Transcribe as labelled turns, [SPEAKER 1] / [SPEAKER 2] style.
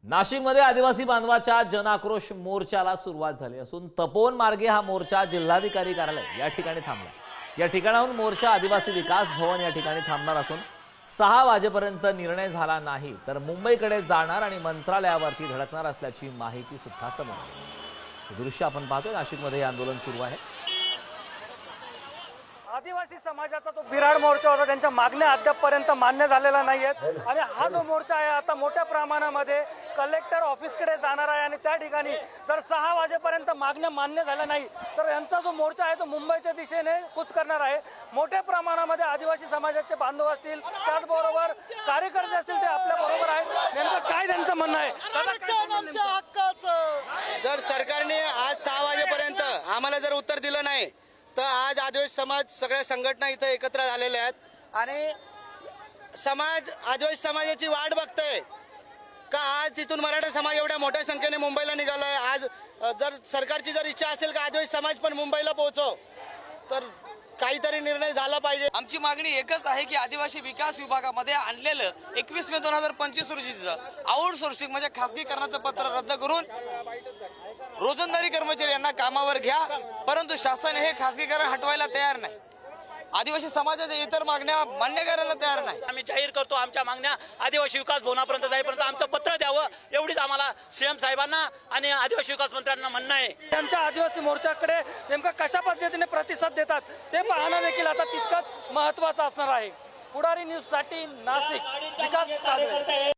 [SPEAKER 1] नाशिकमध्ये आदिवासी बांधवाच्या जनआक्रोश मोर्चाला सुरुवात झाली असून तपोवन मार्गे हा मोर्चा जिल्हाधिकारी कार्यालय या ठिकाणी थांबला। या ठिकाणाहून मोर्चा आदिवासी विकास भवन या ठिकाणी थांबणार असून 6 वाजेपर्यंत निर्णय झाला नाही तर मुंबईकडे जाणार आणि मंत्रालयावरती धडकणार असल्याची माहिती सुद्धा समोर आली। हे दृश्य आपण पाहतोय, नाशिकमध्ये हे आंदोलन सुरू आहे।
[SPEAKER 2] आदिवासी समाजाचा जो बिराड मोर्चा होता त्यांच्या मागण्या अद्यापपर्यंत मान्य झालेल्या नाहीयेत आणि हा जो मोर्चा आहे आता मोठ्या प्रमाणामध्ये कलेक्टर ऑफिसकडे जाणार आहे आणि त्या ठिकाणी जर 6 वाजेपर्यंत मागण्या मान्य झाल्या नाही तर यांचा जो मोर्चा आहे तो मुंबईच्या दिशेने कूच करणार आहे। मोठ्या प्रमाणामध्ये आदिवासी समाजाचे बांधव असतील, त्याचबरोबर कार्यकर्ते असतील, ते आपल्या बरोबर आहेत। नेमकं काय त्यांचं म्हणणं आहे?
[SPEAKER 3] जर सरकारने आज 6 वाजेपर्यंत आम्हाला जर उत्तर दिलं नाही तर आज आदिवासी समाज सगळ्या संघटना इथं एकत्र झालेल्या आहेत आणि समाज आदिवासी समाजाची वाट बघतोय का आज तिथून मराठा समाज एवढ्या मोठ्या संख्येने मुंबईला निघालाय। आज जर सरकारची जर इच्छा असेल का आदिवासी समाज पण मुंबईला पोहोचो तर काहीतरी निर्णय झाला पाहिजे।
[SPEAKER 4] आमची मागणी एकच आहे की आदिवासी विकास विभागामध्ये आणलेलं 21 मे 2025 रोजीचं आउटसोर्सिंग म्हणजे खासगीकरणाचं पत्र रद्द करून रोजंदारी कर्मचारी यांना कामावर घ्या, परंतु शासन हे खासगीकरण हटवायला तयार नाही। आदिवासी समाजाच्या इतर मागण्या मान्य करायला तयार नाही।
[SPEAKER 5] आम्ही जाहीर करतो आमच्या मागण्या आदिवासी विकास भवनापर्यंत जाईपर्यंत आमचं पत्र द्यावं, एवढीच आम्हाला सीएम साहेबांना आणि आदिवासी विकास मंत्र्यांना म्हणणं आहे।
[SPEAKER 2] त्यांच्या आदिवासी मोर्चाकडे नेमका कशा पद्धतीने प्रतिसाद देतात ते पाहणं देखील आता तितकंच महत्त्वाचं असणार आहे। पुढारी न्यूज साठी नाशिक विकास काजळे।